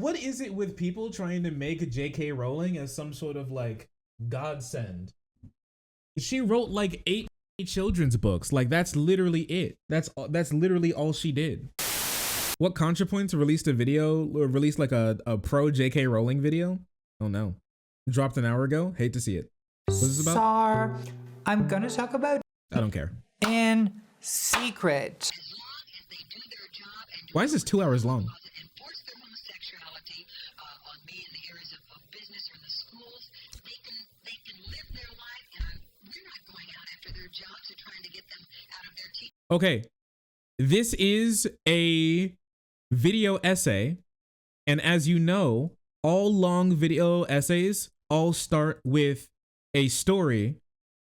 what is it with people trying to make J.K. Rowling as some sort of like godsend? She wrote like 8 children's books. Like that's literally it. That's literally all she did. What ContraPoints released a video, or released like a pro J.K. Rowling video? Oh no. Dropped an hour ago. Hate to see it. What's this about? Sar, I'm gonna talk about I don't care. in secret. Why is this 2 hours long? Okay, this is a video essay, and as you know, all long video essays all start with a story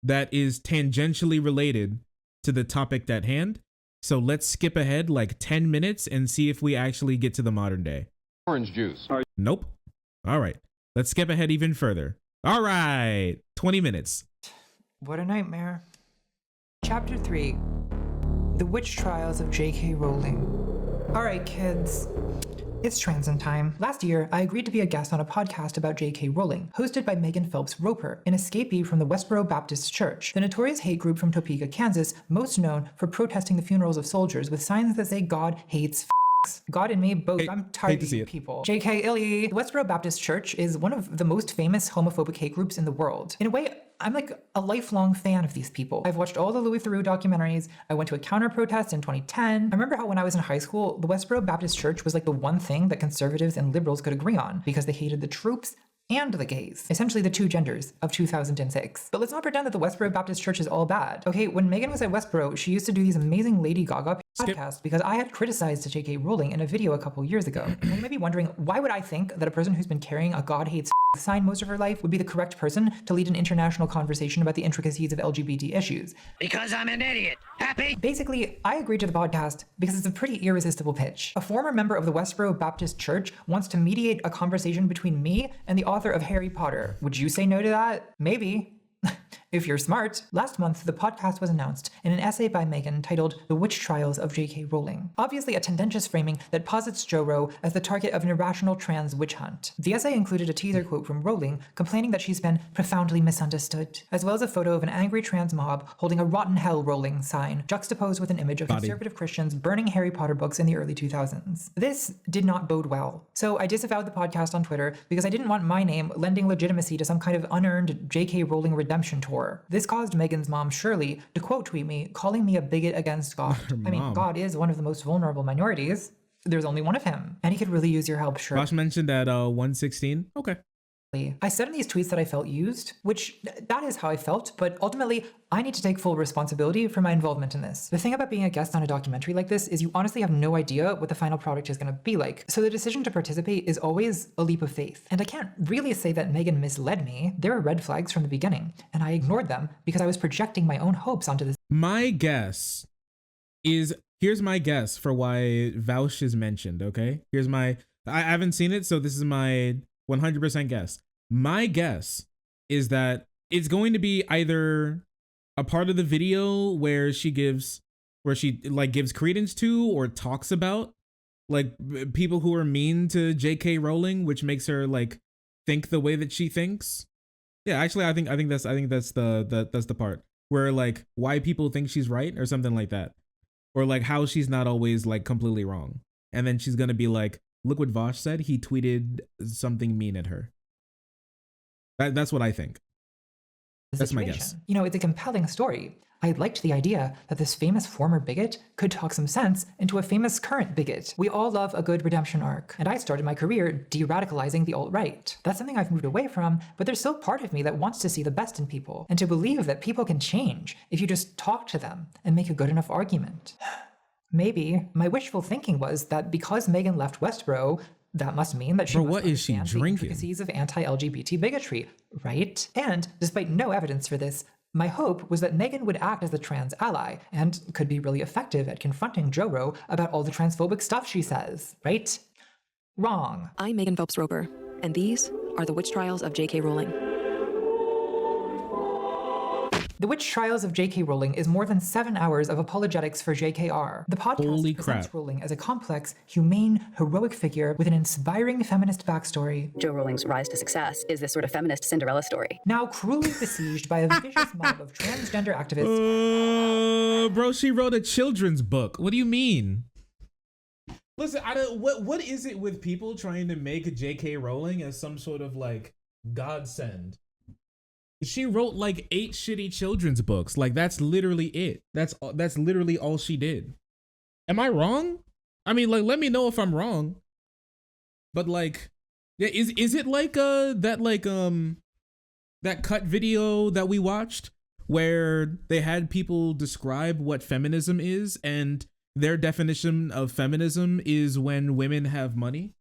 that is tangentially related to the topic at hand. So let's skip ahead like 10 minutes and see if we actually get to the modern day. Orange juice. Nope. All right, let's skip ahead even further. All right, 20 minutes. What a nightmare. Chapter 3. The Witch Trials of J.K. Rowling. Alright kids, it's transit time. Last year, I agreed to be a guest on a podcast about J.K. Rowling, hosted by Megan Phelps-Roper, an escapee from the Westboro Baptist Church, the notorious hate group from Topeka, Kansas, most known for protesting the funerals of soldiers with signs that say God hates God and me both. I'm tired of you people. J.K. Illy. The Westboro Baptist Church is one of the most famous homophobic hate groups in the world. In a way, I'm like a lifelong fan of these people. I've watched all the Louis Theroux documentaries. I went to a counter protest in 2010. I remember how when I was in high school, the Westboro Baptist Church was like the one thing that conservatives and liberals could agree on because they hated the troops and the gays, essentially the two genders of 2006. But let's not pretend that the Westboro Baptist Church is all bad. Okay, when Megan was at Westboro, she used to do these amazing Lady Gaga podcasts because I had criticized J.K. Rowling in a video a couple years ago. And you may be wondering, why would I think that a person who's been carrying a God hates sign most of her life would be the correct person to lead an international conversation about the intricacies of LGBT issues? Because I'm an idiot. Happy? Basically, I agreed to the podcast because it's a pretty irresistible pitch. A former member of the Westboro Baptist Church wants to mediate a conversation between me and the author of Harry Potter. Would you say no to that? Maybe. If you're smart. Last month, the podcast was announced in an essay by Megan titled The Witch Trials of J.K. Rowling. Obviously a tendentious framing that posits Jo Row as the target of an irrational trans witch hunt. The essay included a teaser quote from Rowling complaining that she's been profoundly misunderstood, as well as a photo of an angry trans mob holding a rotten hell Rowling sign, juxtaposed with an image of conservative Christians burning Harry Potter books in the early 2000s. This did not bode well. So I disavowed the podcast on Twitter because I didn't want my name lending legitimacy to some kind of unearned J.K. Rowling redemption tour. This caused Megan's mom, Shirley, to quote tweet me, calling me a bigot against God. I mean, God is one of the most vulnerable minorities. There's only one of him, and he could really use your help, Shirley. Josh mentioned at 116. Okay. I said in these tweets that I felt used, which that is how I felt, but ultimately, I need to take full responsibility for my involvement in this. The thing about being a guest on a documentary like this is you honestly have no idea what the final product is going to be like. So the decision to participate is always a leap of faith. And I can't really say that Megan misled me. There were red flags from the beginning, and I ignored them because I was projecting my own hopes onto this. My guess is, here's my guess for why Vouch is mentioned, okay? I haven't seen it, so this is my 100% guess. My guess is that it's going to be either a part of the video where she gives credence to or talks about like people who are mean to J.K. Rowling, which makes her like think the way that she thinks. Yeah, actually, I think that's the part where like why people think she's right or something like that, or like how she's not always like completely wrong. And then she's gonna be like, look what Vosh said. He tweeted something mean at her. That's what I think. That's my guess. You know, it's a compelling story. I liked the idea that this famous former bigot could talk some sense into a famous current bigot. We all love a good redemption arc, and I started my career de-radicalizing the alt-right. That's something I've moved away from, but there's still part of me that wants to see the best in people, and to believe that people can change if you just talk to them and make a good enough argument. Maybe my wishful thinking was that because Megan left Westboro, that must mean that she must understand the intricacies of anti-LGBT bigotry, right? And despite no evidence for this, my hope was that Megan would act as the trans ally and could be really effective at confronting Jo Row about all the transphobic stuff she says, right? Wrong. I'm Megan Phelps-Roper, and these are the Witch Trials of J.K. Rowling. The Witch Trials of J.K. Rowling is more than 7 hours of apologetics for JKR. The podcast Holy presents crap. Rowling as a complex, humane, heroic figure with an inspiring feminist backstory. Jo Rowling's rise to success is this sort of feminist Cinderella story. Now cruelly besieged by a vicious mob of transgender activists. Bro, she wrote a children's book. What do you mean? Listen, what is it with people trying to make J.K. Rowling as some sort of like godsend? She wrote like 8 shitty children's books. Like that's literally it. That's literally all she did. Am I wrong? I mean, like, let me know if I'm wrong. But like, yeah, is it like that cut video that we watched where they had people describe what feminism is, and their definition of feminism is when women have money?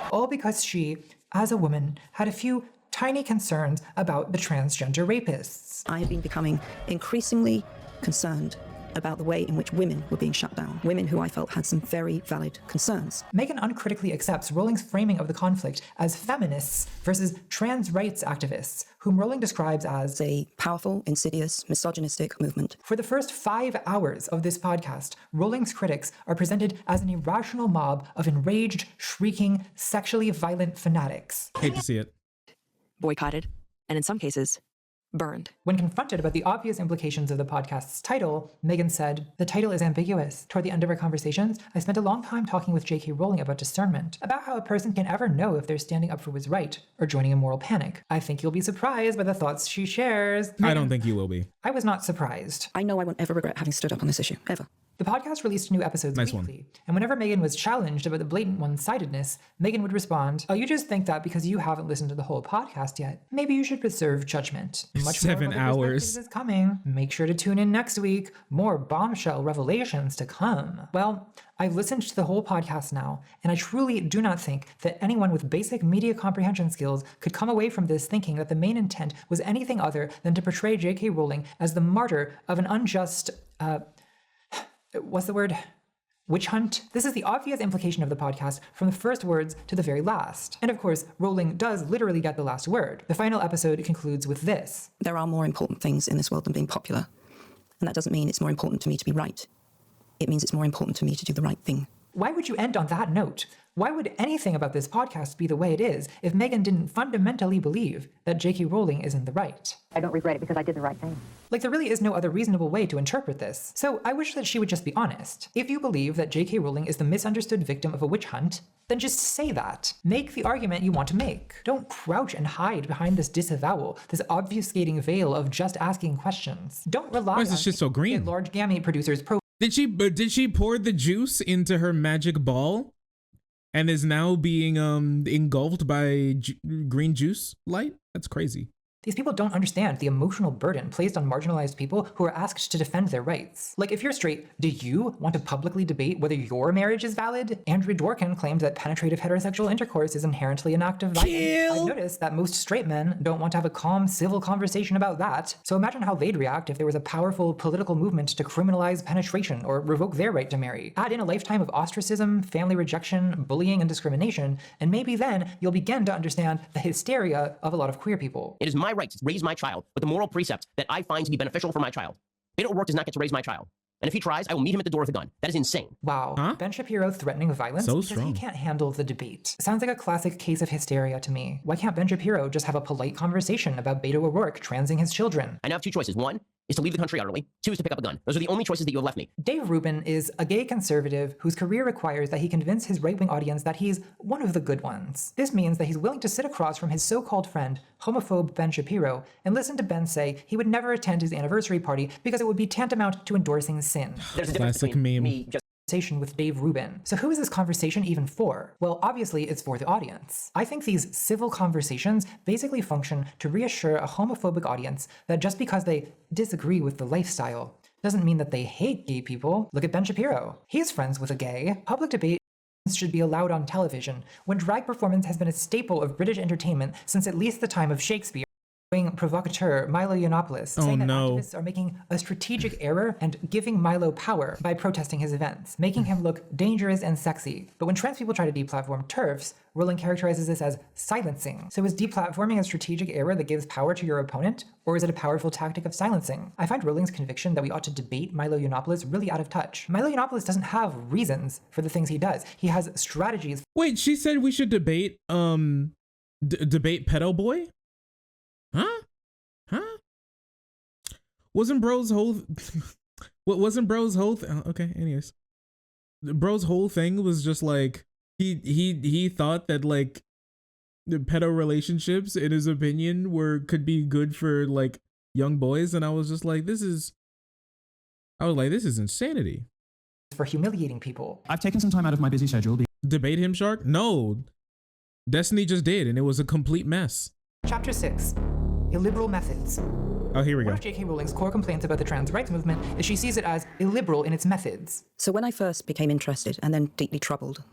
All because she, as a woman, had a few tiny concerns about the transgender rapists. I have been becoming increasingly concerned about the way in which women were being shut down. Women who I felt had some very valid concerns. Megan uncritically accepts Rowling's framing of the conflict as feminists versus trans rights activists, whom Rowling describes as A powerful, insidious, misogynistic movement. For the first 5 hours of this podcast, Rowling's critics are presented as an irrational mob of enraged, shrieking, sexually violent fanatics. Hate to see it. Boycotted, and in some cases, burned. When confronted about the obvious implications of the podcast's title, Megan said, "The title is ambiguous. Toward the end of our conversations, I spent a long time talking with J.K. Rowling about discernment, about how a person can ever know if they're standing up for what's right or joining a moral panic. I think you'll be surprised by the thoughts she shares." I don't think you will be. I was not surprised. I know I won't ever regret having stood up on this issue, ever. The podcast released new episodes Nice weekly, and whenever Megan was challenged about the blatant one-sidedness, Megan would respond, "Oh, you just think that because you haven't listened to the whole podcast yet. Maybe you should reserve judgment. Much 7 more of other hours. perspectives is coming. Make sure to tune in next week. More bombshell revelations to come." Well, I've listened to the whole podcast now, and I truly do not think that anyone with basic media comprehension skills could come away from this thinking that the main intent was anything other than to portray J.K. Rowling as the martyr of an unjust, what's the word? Witch hunt? This is the obvious implication of the podcast from the first words to the very last. And of course, Rowling does literally get the last word. The final episode concludes with this. There are more important things in this world than being popular. And that doesn't mean it's more important to me to be right. It means it's more important to me to do the right thing. Why would you end on that note? Why would anything about this podcast be the way it is if Megan didn't fundamentally believe that J.K. Rowling is in the right? I don't regret it because I did the right thing. Like, there really is no other reasonable way to interpret this. So I wish that she would just be honest. If you believe that J.K. Rowling is the misunderstood victim of a witch hunt, then just say that. Make the argument you want to make. Don't crouch and hide behind this disavowal, this obfuscating veil of just asking questions. Don't rely Why on is this shit so green? large gamete producers' Did she pour the juice into her magic ball and is now being engulfed by green juice light? That's crazy. These people don't understand the emotional burden placed on marginalized people who are asked to defend their rights. Like, if you're straight, do you want to publicly debate whether your marriage is valid? Andrew Dworkin claimed that penetrative heterosexual intercourse is inherently an act of violence. I noticed that most straight men don't want to have a calm, civil conversation about that. So imagine how they'd react if there was a powerful political movement to criminalize penetration or revoke their right to marry. Add in a lifetime of ostracism, family rejection, bullying, and discrimination, and maybe then you'll begin to understand the hysteria of a lot of queer people. It is my right to raise my child with the moral precepts that I find to be beneficial for my child. Beto O'Rourke does not get to raise my child. And if he tries, I will meet him at the door with a gun. That is insane. Wow. Huh? Ben Shapiro threatening violence So because strong. he can't handle the debate. Sounds like a classic case of hysteria to me. Why can't Ben Shapiro just have a polite conversation about Beto O'Rourke transing his children? I now have 2 choices. 1 is to leave the country utterly. 2 is to pick up a gun. Those are the only choices that you have left me. Dave Rubin is a gay conservative whose career requires that he convince his right-wing audience that he's one of the good ones. This means that he's willing to sit across from his so-called friend, homophobe Ben Shapiro, and listen to Ben say he would never attend his anniversary party because it would be tantamount to endorsing sin. There's a difference Classic between meme. me just Conversation with Dave Rubin. So who is this conversation even for? Well, obviously it's for the audience. I think these civil conversations basically function to reassure a homophobic audience that just because they disagree with the lifestyle doesn't mean that they hate gay people. Look at Ben Shapiro. He's friends with a gay. Public debate should be allowed on television when drag performance has been a staple of British entertainment since at least the time of Shakespeare. provocateur Milo Yiannopoulos, saying that activists are making a strategic error and giving Milo power by protesting his events, making him look dangerous and sexy. But when trans people try to deplatform TERFs, Rowling characterizes this as silencing. So is deplatforming a strategic error that gives power to your opponent, or is it a powerful tactic of silencing? I find Rowling's conviction that we ought to debate Milo Yiannopoulos really out of touch. Milo Yiannopoulos doesn't have reasons for the things he does. He has strategies. Wait, she said we should debate debate pedo boy? Huh? Wasn't bro's whole okay, anyways. Bro's whole thing was just like he thought that like the pedo relationships in his opinion could be good for like young boys, and I was like this is insanity. For humiliating people. I've taken some time out of my busy schedule. Debate him, Shark? No. Destiny just did, and it was a complete mess. Chapter 6. Illiberal methods. Oh, here we go. One of J.K. Rowling's core complaints about the trans rights movement is she sees it as illiberal in its methods. So when I first became interested and then deeply troubled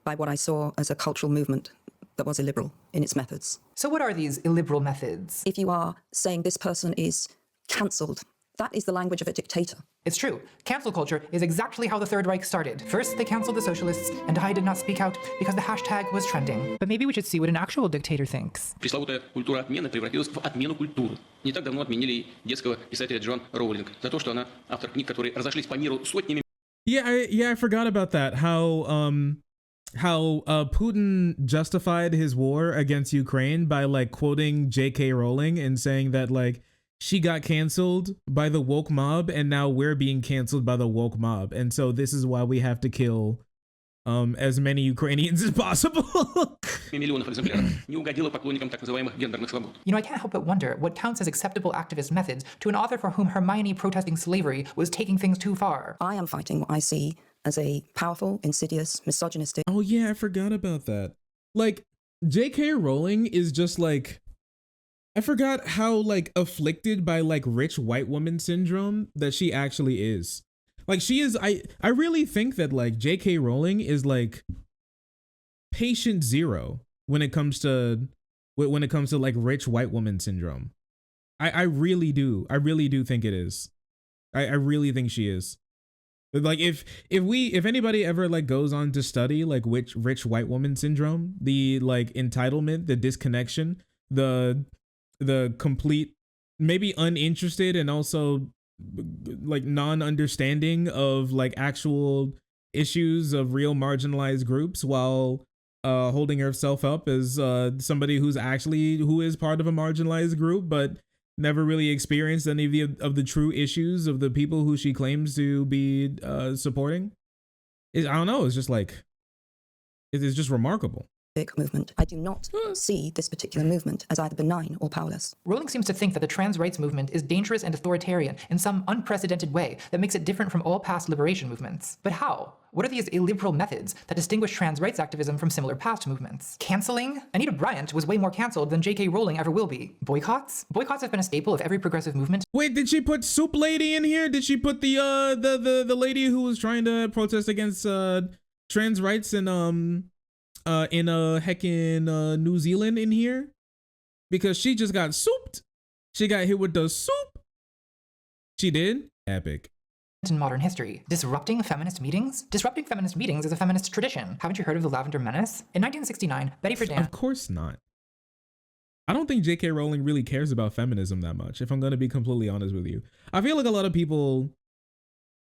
by what I saw as a cultural movement that was illiberal in its methods. So what are these illiberal methods? If you are saying this person is cancelled, that is the language of a dictator. It's true. Cancel culture is exactly how the Third Reich started. First, they canceled the socialists, and I did not speak out because the hashtag was trending. But maybe we should see what an actual dictator thinks. Пресловутая культура отмены превратилась в отмену культуры. Не так давно отменили детского писателя Джон Роулинг за то, что она автор книг, которые разошлись по миру сотнями. Yeah, I forgot about that. How Putin justified his war against Ukraine by like quoting J.K. Rowling and saying that like she got canceled by the woke mob and now we're being canceled by the woke mob. And so this is why we have to kill as many Ukrainians as possible. Миллионов экземпляров не угодило поклонникам так называемых гендерных свобод. You know, I can't help but wonder what counts as acceptable activist methods to an author for whom Hermione protesting slavery was taking things too far. I am fighting what I see as a powerful, insidious, misogynistic. Oh yeah, I forgot about that. Like J.K. Rowling is just like, I forgot how like afflicted by like rich white woman syndrome that she actually is. Like she is, I really think that like J.K. Rowling is like patient zero when it comes to like rich white woman syndrome. I really do think it is. I really think she is. Like if anybody ever like goes on to study like rich white woman syndrome, the like entitlement, the disconnection, the complete maybe uninterested and also like non-understanding of like actual issues of real marginalized groups while holding herself up as somebody who is part of a marginalized group but never really experienced any of the true issues of the people who she claims to be supporting. I don't know, it's just like it's just remarkable. Movement. I do not see this particular movement as either benign or powerless. Rowling seems to think that the trans rights movement is dangerous and authoritarian in some unprecedented way that makes it different from all past liberation movements. But how? What are these illiberal methods that distinguish trans rights activism from similar past movements? Canceling? Anita Bryant was way more canceled than J.K. Rowling ever will be. Boycotts? Boycotts have been a staple of every progressive movement. Wait, did she put Soup Lady in here? Did she put the lady who was trying to protest against trans rights in heckin' New Zealand in here? Because she just got souped. She got hit with the soup. She did? Epic. In modern history. Disrupting feminist meetings? Disrupting feminist meetings is a feminist tradition. Haven't you heard of the Lavender Menace? In 1969, Betty Friedan... Of course not. I don't think J.K. Rowling really cares about feminism that much, if I'm going to be completely honest with you. I feel like a lot of people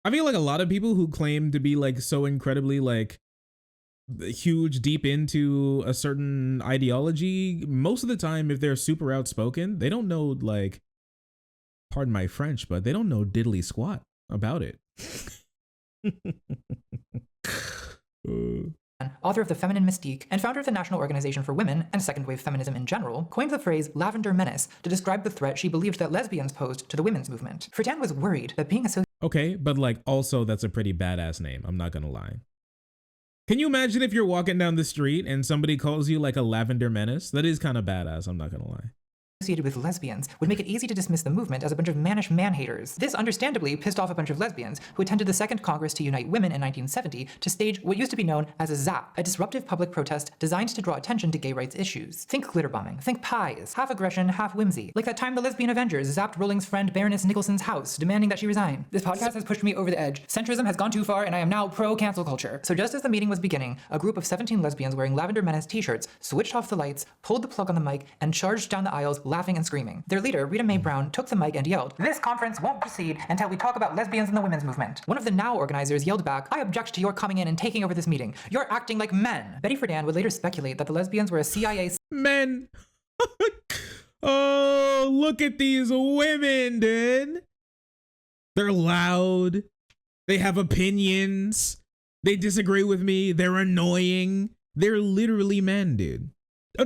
who claim to be like so incredibly like huge deep into a certain ideology, most of the time if they're super outspoken, they don't know, like, pardon my French, but they don't know diddly squat about it. Author of The Feminine Mystique and founder of the National Organization for Women and second wave feminism in general, coined the phrase Lavender Menace to describe the threat she believed that lesbians posed to the women's movement. Friedan was worried that being associated... Okay, but like also that's a pretty badass name, I'm not gonna lie. Can you imagine if you're walking down the street and somebody calls you like a Lavender Menace? That is kind of badass, I'm not gonna lie. associated with lesbians would make it easy to dismiss the movement as a bunch of mannish man-haters. This understandably pissed off a bunch of lesbians who attended the Second Congress to Unite Women in 1970 to stage what used to be known as a ZAP, a disruptive public protest designed to draw attention to gay rights issues. Think glitter bombing, think pies, half aggression, half whimsy. Like that time the lesbian Avengers zapped Rowling's friend Baroness Nicholson's house, demanding that she resign. This podcast has pushed me over the edge. Centrism has gone too far and I am now pro-cancel culture. So just as the meeting was beginning, a group of 17 lesbians wearing Lavender Menace t-shirts switched off the lights, pulled the plug on the mic, and charged down the aisles laughing and screaming. Their leader, Rita Mae Brown, took the mic and yelled, "This conference won't proceed until we talk about lesbians in the women's movement." One of the NOW organizers yelled back, "I object to your coming in and taking over this meeting. You're acting like men." Betty Friedan would later speculate that the lesbians were a CIA Men. Oh, look at these women, dude. They're loud. They have opinions. They disagree with me. They're annoying. They're literally men, dude.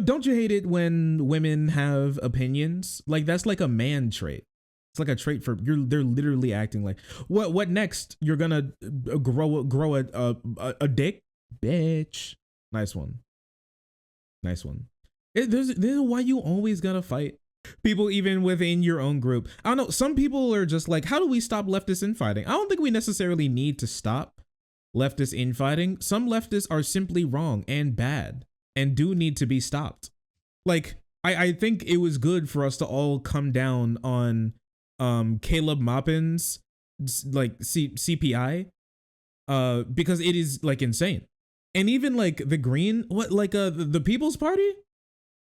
Don't you hate it when women have opinions? Like, that's like a man trait. It's like a trait for they're literally acting like, what next? You're gonna grow a dick? Bitch. Nice one. Nice one. There's why you always gotta fight people even within your own group. I don't know. Some people are just like, how do we stop leftist infighting? I don't think we necessarily need to stop leftist infighting. Some leftists are simply wrong and bad and do need to be stopped. Like, I think it was good for us to all come down on Caleb Maupin's like CPI because it is like insane. And even like the Green, the People's Party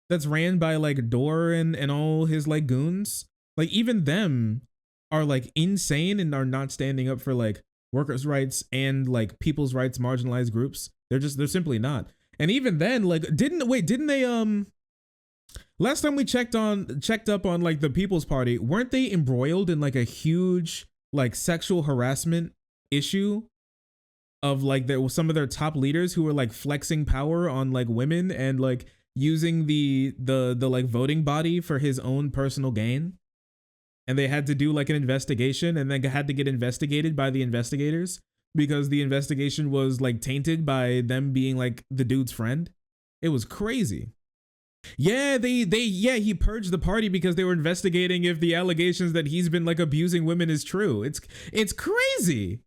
that's ran by like Dorr and all his like goons, like even them are like insane and are not standing up for like workers' rights and like people's rights, marginalized groups. They're simply not. And even then, like, didn't they last time we checked up on like the People's Party, weren't they embroiled in like a huge like sexual harassment issue of like there was some of their top leaders who were like flexing power on like women and like using the like voting body for his own personal gain? And they had to do like an investigation and then had to get investigated by the investigators because the investigation was like tainted by them being like the dude's friend. It was crazy. Yeah, he purged the party because they were investigating if the allegations that he's been like abusing women is true. It's crazy.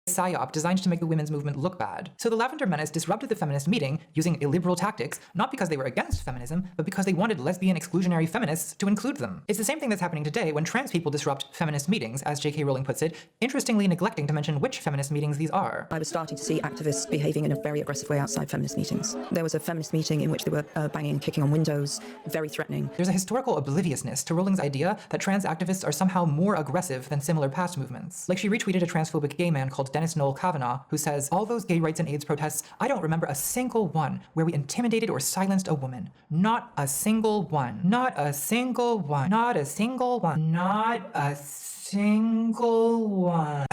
PSYOP designed to make the women's movement look bad. So the Lavender Menace disrupted the feminist meeting using illiberal tactics, not because they were against feminism, but because they wanted lesbian exclusionary feminists to include them. It's the same thing that's happening today when trans people disrupt feminist meetings, as J.K. Rowling puts it, interestingly neglecting to mention which feminist meetings these are. I was starting to see activists behaving in a very aggressive way outside feminist meetings. There was a feminist meeting in which they were banging and kicking on windows, very threatening. There's a historical obliviousness to Rowling's idea that trans activists are somehow more aggressive than similar past movements. Like she retweeted a transphobic gay man called Dennis Noel Kavanaugh, who says, "All those gay rights and AIDS protests, I don't remember a single one where we intimidated or silenced a woman. Not a single one. Not a single one. Not a single one. Not a single one."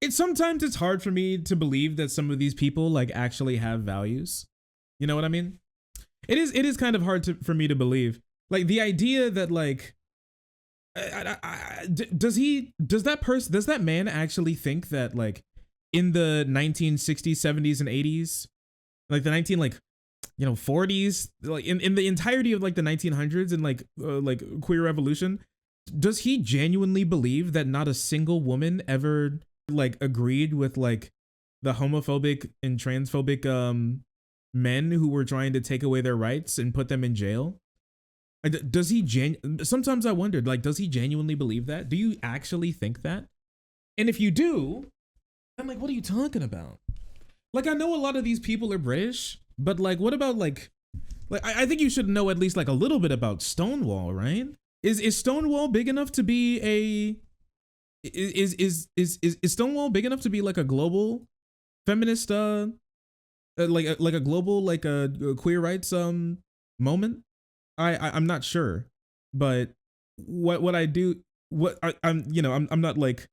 Sometimes it's hard for me to believe that some of these people like actually have values. You know what I mean? It is kind of hard for me to believe. Like the idea that like, does that man actually think that like in the 1960s, 70s, and 80s, like the 40s, like in the entirety of like the 1900s and like queer revolution, does he genuinely believe that not a single woman ever like agreed with like the homophobic and transphobic men who were trying to take away their rights and put them in jail? Does he sometimes I wondered, like, does he genuinely believe that? Do you actually think that? And if you do, I'm like, what are you talking about? Like, I know a lot of these people are British, but like, what about like I think you should know at least like a little bit about Stonewall, right? Is Stonewall big enough to be is Stonewall big enough to be like a global feminist like a global like a queer rights moment? I'm not sure, but what I do, I'm not like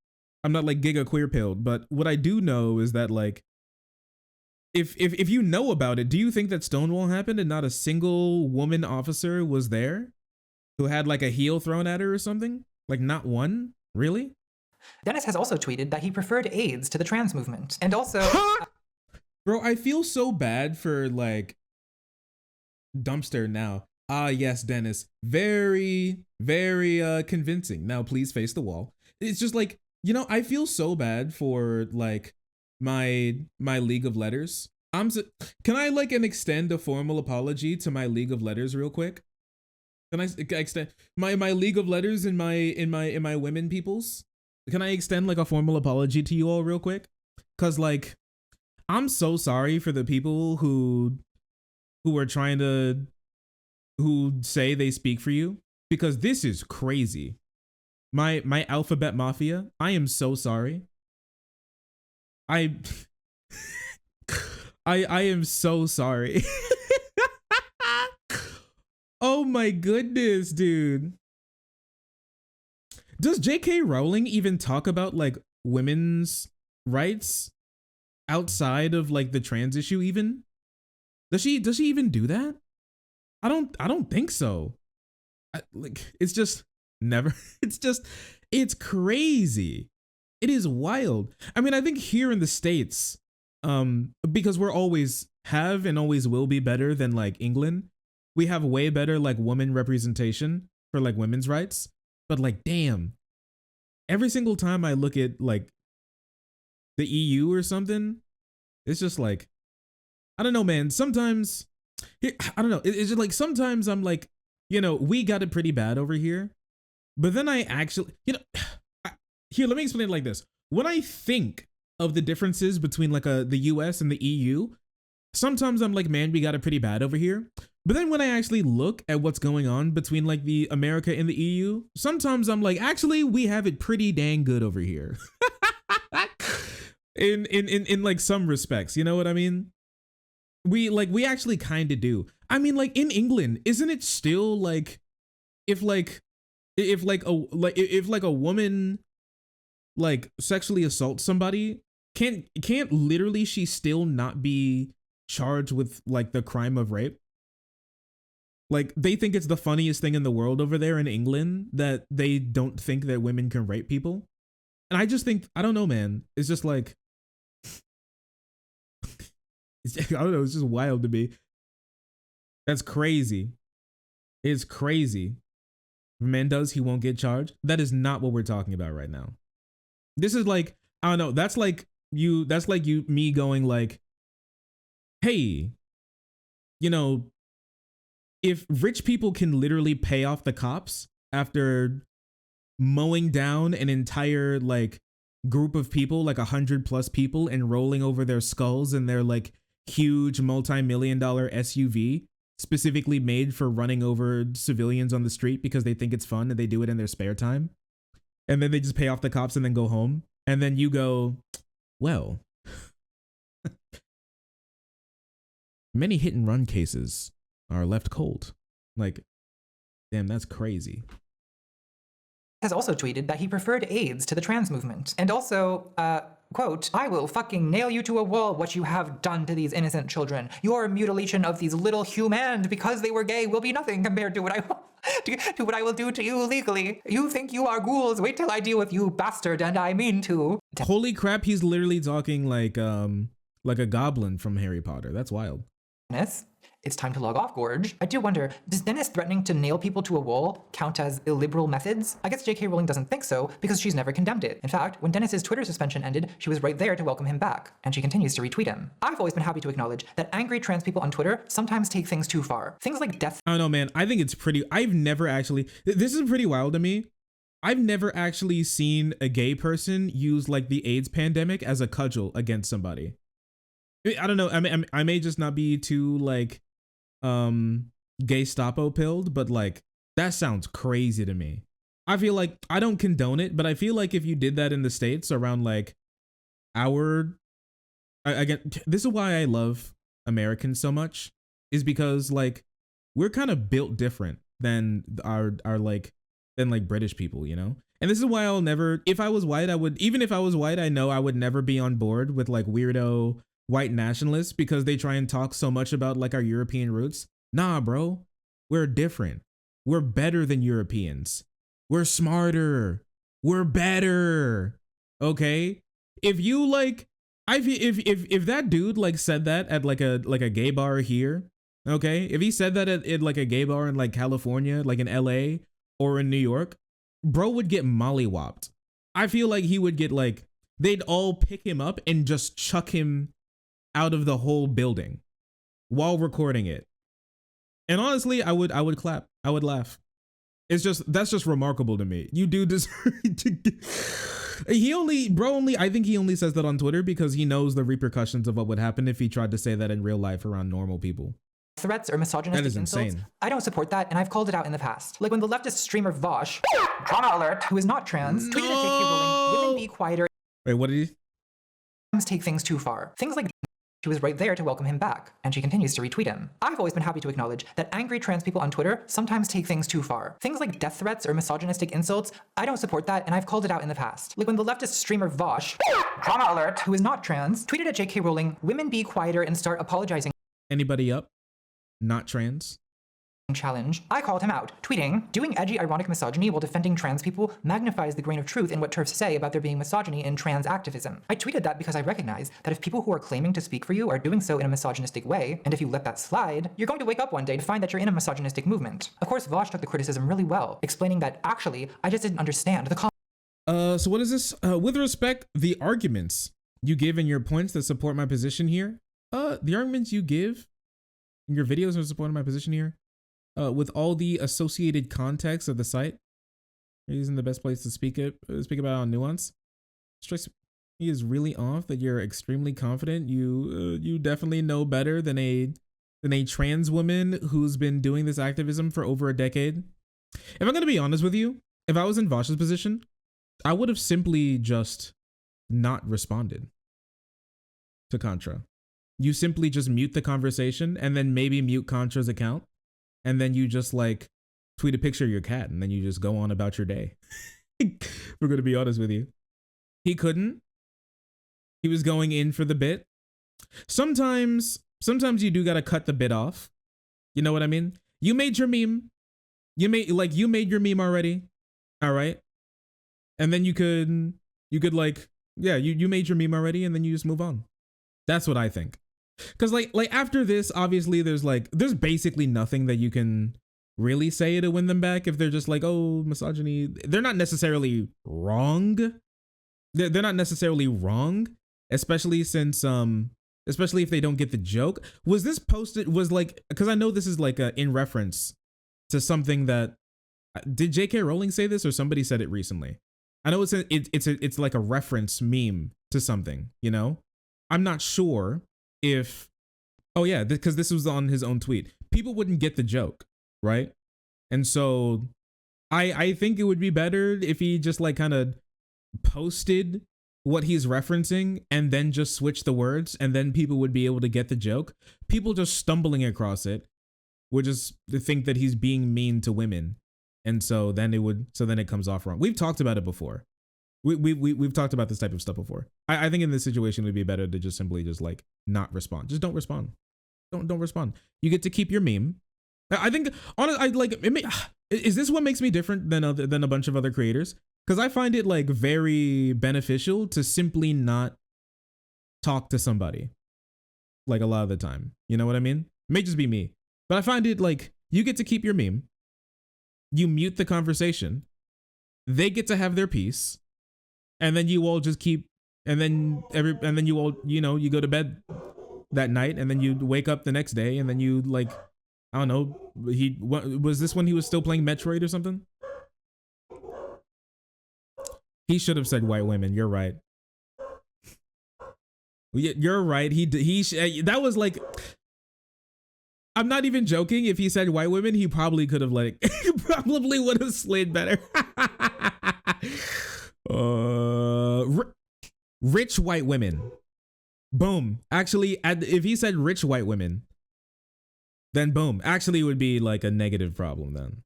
giga queer pilled, but what I do know is that like if you know about it, do you think that Stonewall happened and not a single woman officer was there who had like a heel thrown at her or something? Like not one? Really? Dennis has also tweeted that he preferred AIDS to the trans movement, and also Bro, I feel so bad for like Dumpster now. Ah, yes, Dennis. Very, very convincing. Now please face the wall. It's just like, I feel so bad for like my League of Letters. Can I like extend a formal apology to my League of Letters real quick? Can I extend my League of Letters in my women peoples? Can I extend like a formal apology to you all real quick? Cause like I'm so sorry for the people who are trying to who say they speak for you, because this is crazy. My alphabet mafia, I am so sorry. I I am so sorry. Oh my goodness, dude. Does J.K. Rowling even talk about like women's rights outside of like the trans issue even? Does she even do that? I don't think so. Like it's just never it's crazy. It is wild. I mean, I think here in the States, because we're always have and always will be better than like England, we have way better like woman representation for like women's rights. But like, damn, every single time I look at like the EU or something, it's just like, I don't know, man. Sometimes, I don't know. It's just like sometimes I'm like, we got it pretty bad over here. But then I actually, here, let me explain it like this. When I think of the differences between like the US and the EU, sometimes I'm like, man, we got it pretty bad over here. But then when I actually look at what's going on between like the America and the EU, sometimes I'm like, actually, we have it pretty dang good over here. in like some respects, you know what I mean? We actually kind of do. I mean, like in England, isn't it still like if a woman like sexually assaults somebody, can't literally she still not be charged with like the crime of rape? Like they think it's the funniest thing in the world over there in England that they don't think that women can rape people. And I just think, I don't know, man. It's just like, I don't know. It's just wild to me. That's crazy. It's crazy. If a man does, he won't get charged. That is not what we're talking about right now. This is like, I don't know. That's like me going like, hey, if rich people can literally pay off the cops after mowing down an entire like group of people, like 100+ people, and rolling over their skulls in their like huge multi-million-dollar SUV specifically made for running over civilians on the street because they think it's fun and they do it in their spare time, and then they just pay off the cops and then go home, and then you go, well, many hit and run cases are left cold. Like, damn, that's crazy. Has also tweeted that he preferred AIDS to the trans movement. And also, quote, I will fucking nail you to a wall what you have done to these innocent children. Your mutilation of these little humans because they were gay will be nothing compared to what I will do to you legally. You think you are ghouls? Wait till I deal with you, bastard, and I mean to. Holy crap, he's literally talking like a goblin from Harry Potter. That's wild. It's time to log off, Gorge. I do wonder, does Dennis threatening to nail people to a wall count as illiberal methods? I guess J.K. Rowling doesn't think so because she's never condemned it. In fact, when Dennis's Twitter suspension ended, she was right there to welcome him back, and she continues to retweet him. I've always been happy to acknowledge that angry trans people on Twitter sometimes take things too far. Things like death. I don't know, man. I think it's pretty. I've never actually. This is pretty wild to me. I've never actually seen a gay person use like the AIDS pandemic as a cudgel against somebody. I don't know. I may just not be too like gay-stapo pilled, but like that sounds crazy to me. I feel like I don't condone it, but I feel like if you did that in the States around like again, this is why I love Americans so much, is because like we're kind of built different than our like British people, And this is why I'll never, if I was white, even if I was white, I know I would never be on board with like weirdo white nationalists because they try and talk so much about like our European roots. Nah, bro, we're different. We're better than Europeans. We're smarter. We're better. Okay. If you like, if that dude like said that at like a gay bar here, Okay, if he said that at like a gay bar in like California, like in LA or in New York, bro would get mollywopped. I feel like he would get like, they'd all pick him up and just chuck him out of the whole building while recording it. And honestly, I would clap. I would laugh. That's just remarkable to me. You do deserve to I think he only says that on Twitter because he knows the repercussions of what would happen if he tried to say that in real life around normal people. Threats or misogynistic That is insults. insane. I don't support that, and I've called it out in the past. Like when the leftist streamer Vosh, drama alert, who is not trans, tweeted at J.K. Rowling, women be quieter. Wait, what did he? Take things too far. Things like she was right there to welcome him back, and she continues to retweet him. I've always been happy to acknowledge that angry trans people on Twitter sometimes take things too far. Things like death threats or misogynistic insults, I don't support that, and I've called it out in the past. Like when the leftist streamer Vosh, drama alert, who is not trans, tweeted at J.K. Rowling, women be quieter and start apologizing. Anybody up? Not trans? Challenge. I called him out, tweeting, doing edgy, ironic misogyny while defending trans people magnifies the grain of truth in what TERFs say about there being misogyny in trans activism. I tweeted that because I recognize that if people who are claiming to speak for you are doing so in a misogynistic way, and if you let that slide, you're going to wake up one day to find that you're in a misogynistic movement. Of course, Vosh took the criticism really well, explaining that, actually, I just didn't understand the So what is this? With respect, the arguments you give in your points that support my position here, the arguments you give in your videos that support my position here, with all the associated context of the site, you're using the best place to speak about on nuance. Strikes me is really off that you're extremely confident. You definitely know better than a trans woman who's been doing this activism for over a decade. If I'm gonna be honest with you, if I was in Vosh's position, I would have simply just not responded to Contra. You simply just mute the conversation and then maybe mute Contra's account. And then you just like tweet a picture of your cat and then you just go on about your day. We're going to be honest with you. He couldn't. He was going in for the bit. Sometimes you do got to cut the bit off. You know what I mean? You made your meme. You made your meme already. All right. And then you could like, yeah, you made your meme already and then you just move on. That's what I think. Cause like after this, obviously there's basically nothing that you can really say to win them back if they're just like, oh, misogyny. They're not necessarily wrong. They're not necessarily wrong, especially if they don't get the joke. Was this posted, cause I know this is like in reference to something that, did J.K. Rowling say this or somebody said it recently? I know it's like a reference meme to something, you know? I'm not sure if, oh yeah, because this was on his own tweet. People wouldn't get the joke, right? And so I think it would be better if he just like kind of posted what he's referencing and then just switch the words and then people would be able to get the joke. People just stumbling across it would just think that he's being mean to women. And so then it comes off wrong. We've talked about it before. We've talked about this type of stuff before. I think in this situation it would be better to just simply just like not respond. Just don't respond. Don't respond. You get to keep your meme. I think honestly, is this what makes me different than a bunch of other creators? Because I find it like very beneficial to simply not talk to somebody like a lot of the time. You know what I mean? It may just be me, but I find it like you get to keep your meme. You mute the conversation. They get to have their piece. And then you all just keep, and then you all, you know, you go to bed that night and then you wake up the next day and then you like, I don't know, was this when he was still playing Metroid or something? He should have said white women. You're right. You're right. That was like, I'm not even joking. If he said white women, he probably could have like, he probably would have slayed better. Rich white women. Boom. Actually, if he said rich white women, then boom. Actually, it would be like a negative problem then.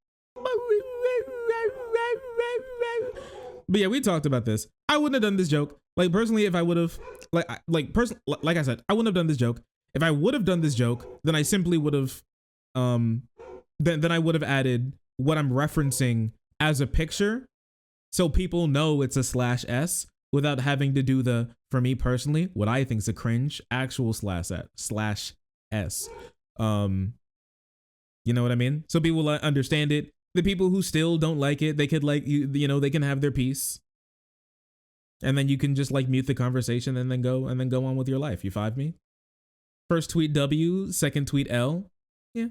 But yeah, we talked about this. I wouldn't have done this joke. Like personally, if I would have, like I said, I wouldn't have done this joke. If I would have done this joke, then I simply would have, then I would have added what I'm referencing as a picture, so people know it's a /s without having to do the, for me personally, what I think is a cringe actual /s. You know what I mean? So people understand it. The people who still don't like it, they could like you know, they can have their peace. And then you can just like mute the conversation and then go on with your life. You five me? First tweet W, second tweet L. Yeah.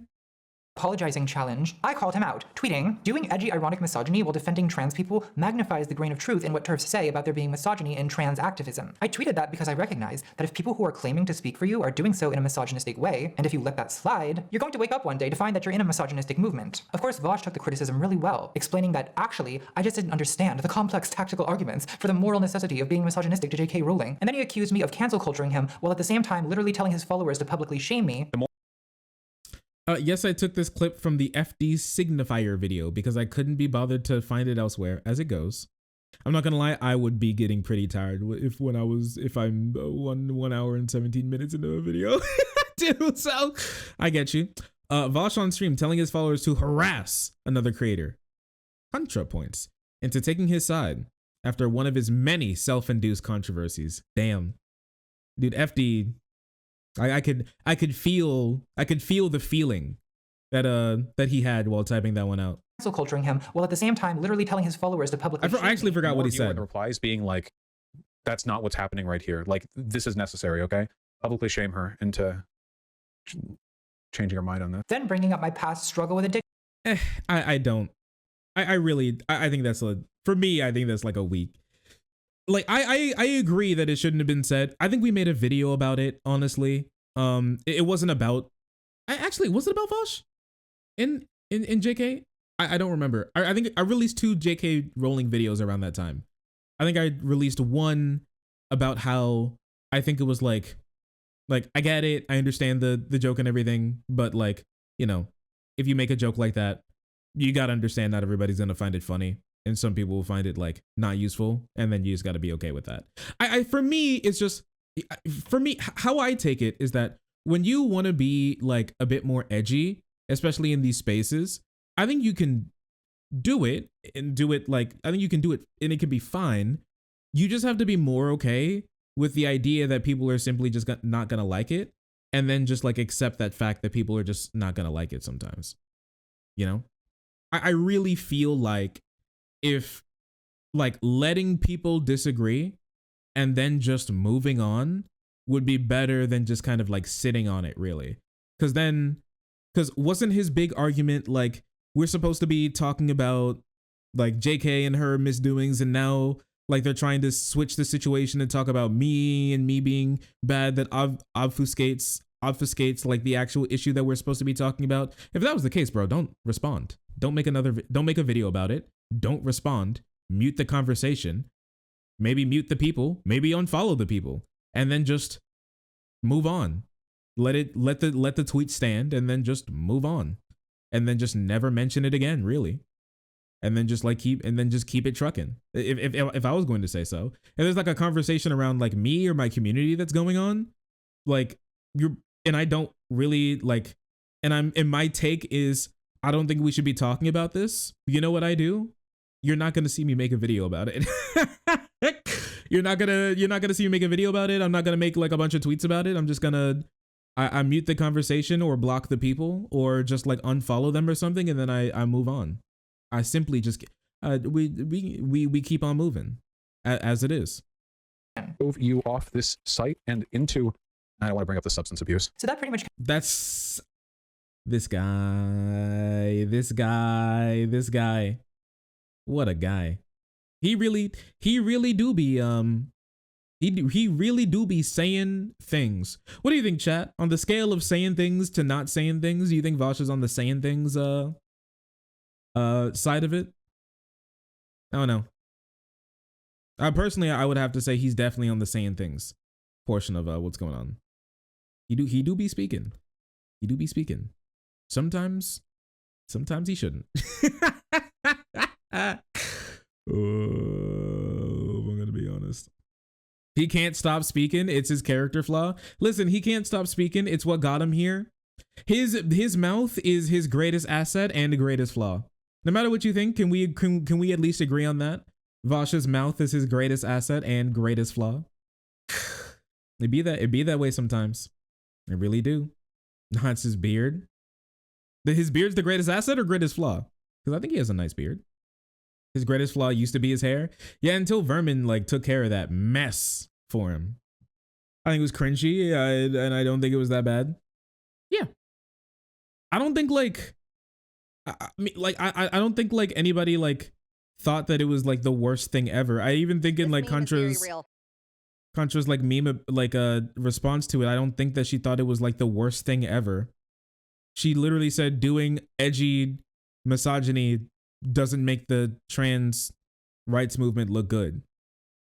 Apologizing challenge, I called him out, tweeting, doing edgy ironic misogyny while defending trans people magnifies the grain of truth in what TERFs say about there being misogyny in trans activism. I tweeted that because I recognize that if people who are claiming to speak for you are doing so in a misogynistic way, and if you let that slide, you're going to wake up one day to find that you're in a misogynistic movement. Of course, Vosh took the criticism really well, explaining that actually, I just didn't understand the complex tactical arguments for the moral necessity of being misogynistic to J.K. Rowling, and then he accused me of cancel culturing him while at the same time literally telling his followers to publicly shame me. Yes, I took this clip from the FD signifier video because I couldn't be bothered to find it elsewhere, as it goes. I'm not gonna lie, I would be getting pretty tired if I'm 1 hour and 17 minutes into a video. Dude, so I get you. Vosh on stream telling his followers to harass another creator, ContraPoints, into taking his side after one of his many self-induced controversies. Damn. Dude, FD, I could feel the feeling that he had while typing that one out. Cancel culturing him while at the same time literally telling his followers to publicly I actually forgot what he said. The replies being like, that's not what's happening right here. Like, this is necessary, okay? Publicly shame her into changing her mind on this. Then bringing up my past struggle with addiction. I don't. I think that's for me, I think that's like a weak. Like I agree that it shouldn't have been said. I think we made a video about it, honestly. It wasn't about was it about Vosh? In JK? I don't remember. I think I released 2 JK Rowling videos around that time. I think I released one about how I think it was like I get it, I understand the joke and everything, but like, you know, if you make a joke like that, you gotta understand not everybody's gonna find it funny. And some people will find it like not useful, and then you just got to be okay with that. For me, it's just, for me, how I take it is that when you want to be like a bit more edgy, especially in these spaces, I think you can do it and do it like, I think you can do it and it can be fine. You just have to be more okay with the idea that people are simply just not going to like it, and then just like accept that fact that people are just not going to like it sometimes. You know, I really feel like if like letting people disagree and then just moving on would be better than just kind of like sitting on it, really. Because wasn't his big argument like, we're supposed to be talking about like JK and her misdoings, and now like they're trying to switch the situation and talk about me and me being bad, that obfuscates like the actual issue that we're supposed to be talking about. If that was the case, bro, don't respond. Don't make a video about it. Don't respond, mute the conversation, maybe mute the people, maybe unfollow the people, and then just move on. Let the tweet stand, and then just move on, and then just never mention it again, really. And then just like keep it trucking. If I was going to say so, and there's like a conversation around like me or my community that's going on, like I don't really like, and my take is, I don't think we should be talking about this. You know what I do? You're not gonna see me make a video about it. You're not gonna see me make a video about it. I'm not gonna make like a bunch of tweets about it. I'm just gonna I mute the conversation or block the people or just like unfollow them or something, and then I move on. I simply just we keep on moving as it is. Move you off this site and into, I don't want to bring up the substance abuse. So that pretty much. That's this guy. What a guy. He really do be he really do be saying things. What do you think, chat? On the scale of saying things to not saying things, do you think Vosh is on the saying things side of it? I don't know. Personally, I would have to say he's definitely on the saying things portion of what's going on. He do be speaking. He do be speaking. Sometimes he shouldn't. I'm gonna be honest. He can't stop speaking. It's his character flaw. Listen, he can't stop speaking. It's what got him here. His mouth is his greatest asset and greatest flaw. No matter what you think, can we at least agree on that? Vosh's mouth is his greatest asset and greatest flaw. It be that way sometimes. It really do. No, it's his beard. His beard's the greatest asset or greatest flaw? Because I think he has a nice beard. His greatest flaw used to be his hair. Yeah, until Vermin like took care of that mess for him. I think it was cringy, and I don't think it was that bad. Yeah, I don't think like, I don't think like anybody like thought that it was like the worst thing ever. I even think in like Contra's like meme like a response to it, I don't think that she thought it was like the worst thing ever. She literally said doing edgy misogyny doesn't make the trans rights movement look good.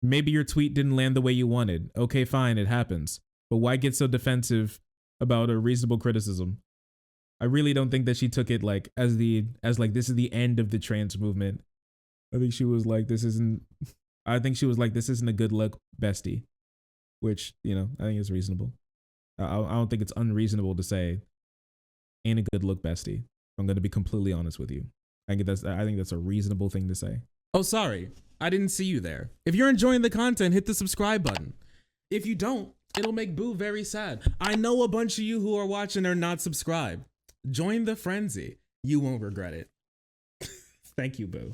Maybe your tweet didn't land the way you wanted. Okay, fine, it happens. But why get so defensive about a reasonable criticism? I really don't think that she took it like as like this is the end of the trans movement. I think she was like, this isn't a good look, bestie. Which, you know, I think is reasonable. I don't think it's unreasonable to say ain't a good look, bestie. I'm gonna be completely honest with you. I think that's a reasonable thing to say. Oh, sorry. I didn't see you there. If you're enjoying the content, hit the subscribe button. If you don't, it'll make Boo very sad. I know a bunch of you who are watching are not subscribed. Join the frenzy. You won't regret it. Thank you, Boo.